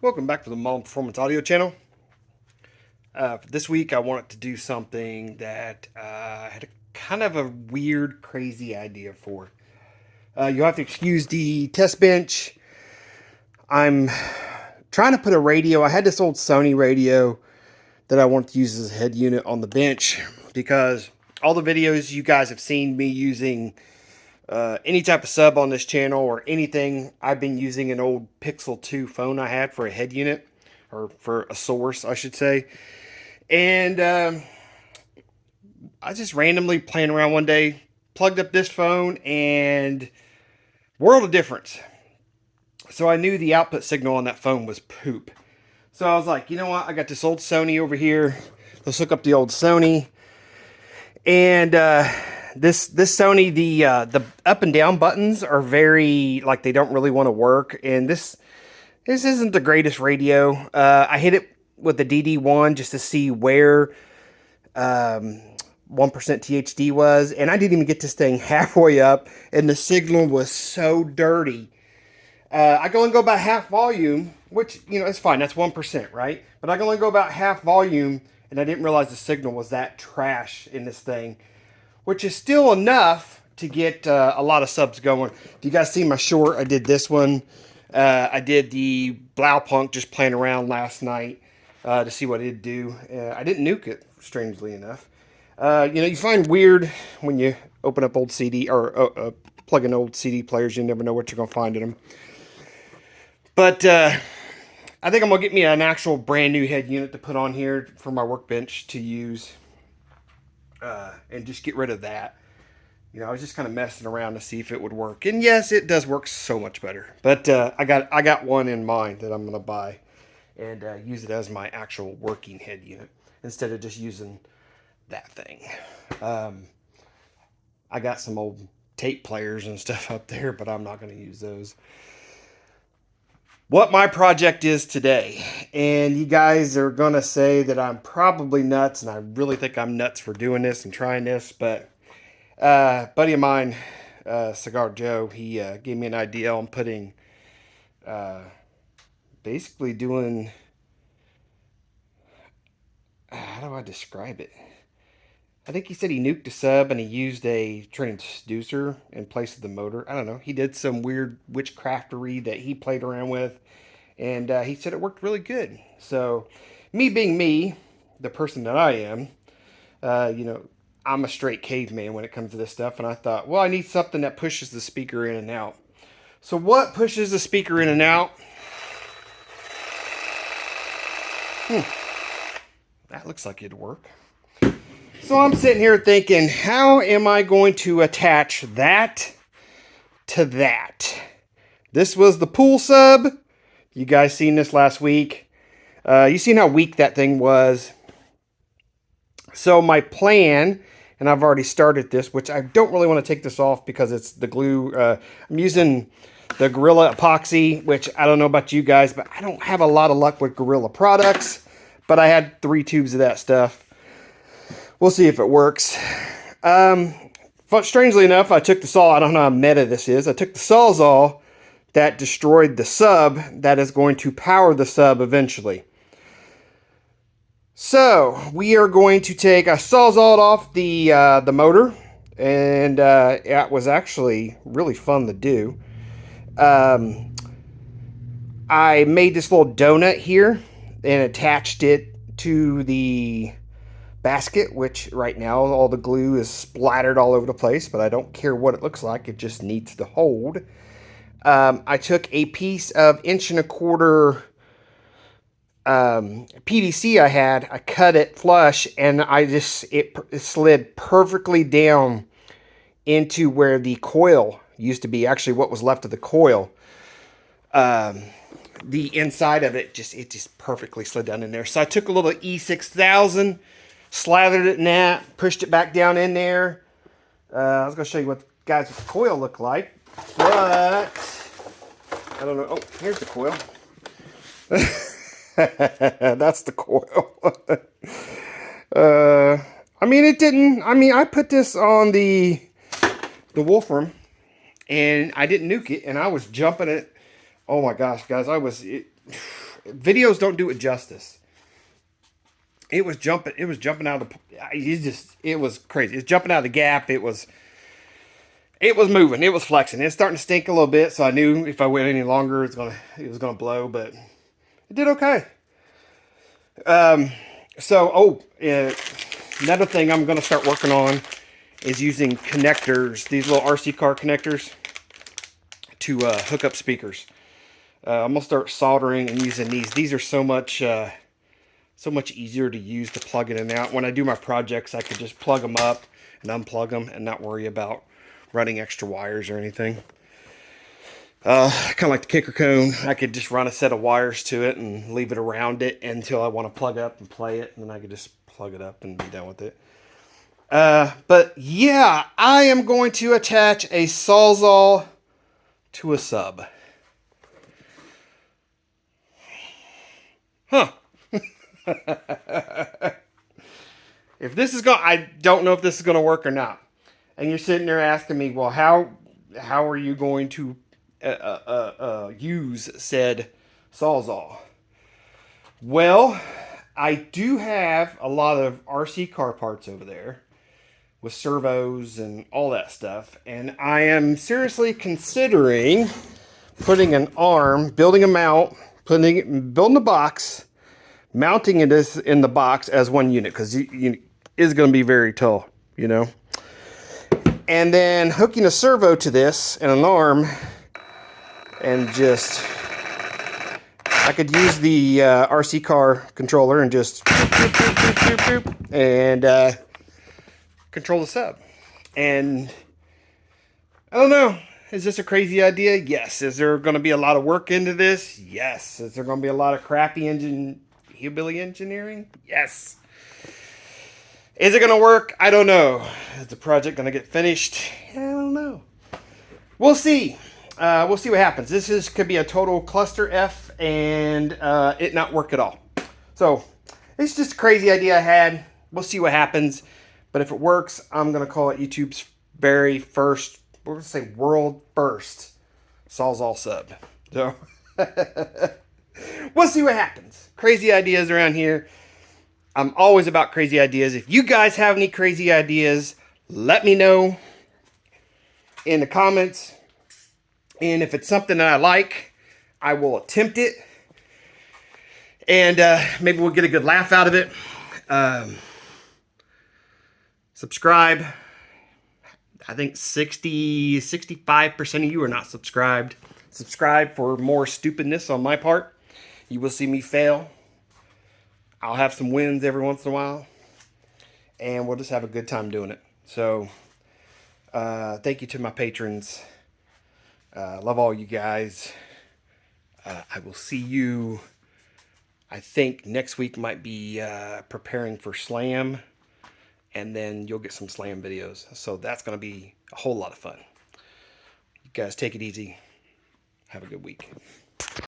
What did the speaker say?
Welcome back to the Model Performance Audio channel. This week I wanted to do something that I had kind of a weird, crazy idea for. You'll have to excuse the test bench. I'm trying to put a radio. I had this old Sony radio that I wanted to use as a head unit on the bench because all the videos you guys have seen me using any type of sub on this channel or anything, I've been using an old Pixel 2 phone I had for a head unit, or for a source, I should say. And I just randomly playing around one day, plugged up this phone, and world of difference. So I knew the output signal on that phone was poop. So I was like, you know what? I got this old Sony over here. Let's hook up the old Sony. And this Sony, the up and down buttons are very, like, they don't really want to work. And this isn't the greatest radio. I hit it with the DD1 just to see where 1% THD was, and I didn't even get this thing halfway up, and the signal was so dirty. I can only go about half volume, which, you know, it's fine. That's 1%, right? But I can only go about half volume, and I didn't realize the signal was that trash in this thing, which is still enough to get a lot of subs going. Do you guys see my short? I did this one. I did the Blaupunk just playing around last night to see what it'd do. I didn't nuke it, strangely enough. You know, you find weird when you open up old CD or plug in old CD players. You never know what you're going to find in them. But I think I'm going to get me an actual brand new head unit to put on here for my Workbench to use and just get rid of that. You know, I was just kind of messing around to see if it would work. And yes, it does work so much better. But I got one in mind that I'm going to buy and use it as my actual working head unit instead of just using that thing. I got some old tape players and stuff up there, but I'm not going to use those. What my project is today, and you guys are going to say that I'm probably nuts, and I really think I'm nuts for doing this and trying this, but buddy of mine, Cigar Joe, he gave me an idea on putting, basically doing, how do I describe it? I think he said he nuked a sub and he used a transducer in place of the motor. I don't know. He did some weird witchcraftery that he played around with, and he said it worked really good. So, me being me, the person that I am, you know, I'm a straight caveman when it comes to this stuff, and I thought, well, I need something that pushes the speaker in and out. So what pushes the speaker in and out? That looks like it'd work. So I'm sitting here thinking, how am I going to attach that to that? This was the pool sub. You guys seen this last week. You seen how weak that thing was. So my plan, and I've already started this, which I don't really want to take this off because it's the glue. I'm using the Gorilla epoxy, which I don't know about you guys, but I don't have a lot of luck with Gorilla products. But I had 3 tubes of that stuff. We'll see if it works. Strangely enough, I took the saw. I don't know how meta this is. I took the SawZall that destroyed the sub that is going to power the sub eventually. So we are going to take, I SawZalled off the motor, and it was actually really fun to do. I made this little donut here and attached it to the basket, which right now all the glue is splattered all over the place, but I don't care what it looks like. It just needs to hold. I took a piece of 1.25 PVC I had. I cut it flush, and it slid perfectly down into where the coil used to be. Actually, what was left of the coil. The inside of it just perfectly slid down in there. So I took a little E6000, slathered it in that, pushed it back down in there. I was going to show you what the coil looked like, but I don't know. Oh, here's the coil. That's the coil. I mean, it didn't. I mean, I put this on the Wolfram, and I didn't nuke it, and I was jumping it. Oh my gosh, guys, Videos don't do it justice. It was jumping. It was jumping out of the. It was crazy. It's jumping out of the gap. It was moving. It was flexing. It's starting to stink a little bit. So I knew if I went any longer, it was gonna blow. But it did okay. Another thing I'm gonna start working on is using connectors. These little RC car connectors to hook up speakers. I'm gonna start soldering and using these. These are so much easier to use to plug in and out. When I do my projects, I could just plug them up and unplug them and not worry about running extra wires or anything. Kind of like the kicker cone. I could just run a set of wires to it and leave it around it until I want to plug up and play it, and then I could just plug it up and be done with it. But yeah, I am going to attach a SawZall to a sub. Huh. If this is I don't know if this is going to work or not. And you're sitting there asking me, well, how are you going to use said SawZall? Well, I do have a lot of RC car parts over there with servos and all that stuff, and I am seriously considering putting an arm, building a mount, building a box, mounting it in the box as one unit, because it is going to be very tall, you know. And then hooking a servo to this and an arm, and just, I could use the RC car controller and just and control the sub. And I don't know, is this a crazy idea? Yes. Is there going to be a lot of work into this? Yes. Is there going to be a lot of crappy hillbilly engineering? Yes. Is it going to work? I don't know. Is the project going to get finished? I don't know. We'll see. We'll see what happens. Could be a total cluster F and it not work at all. So it's just a crazy idea I had. We'll see what happens. But if it works, I'm going to call it YouTube's very first, we're going to say world first SawZall sub. So we'll see what happens. Crazy ideas around here. I'm always about crazy ideas. If you guys have any crazy ideas, let me know in the comments. And if it's something that I like, I will attempt it. And maybe we'll get a good laugh out of it. Subscribe. I think 65% of you are not subscribed. Subscribe for more stupidness on my part. You will see me fail. I'll have some wins every once in a while. And we'll just have a good time doing it. So, thank you to my patrons. Love all you guys. I will see you, I think next week might be preparing for Slam. And then you'll get some Slam videos. So that's going to be a whole lot of fun. You guys take it easy. Have a good week.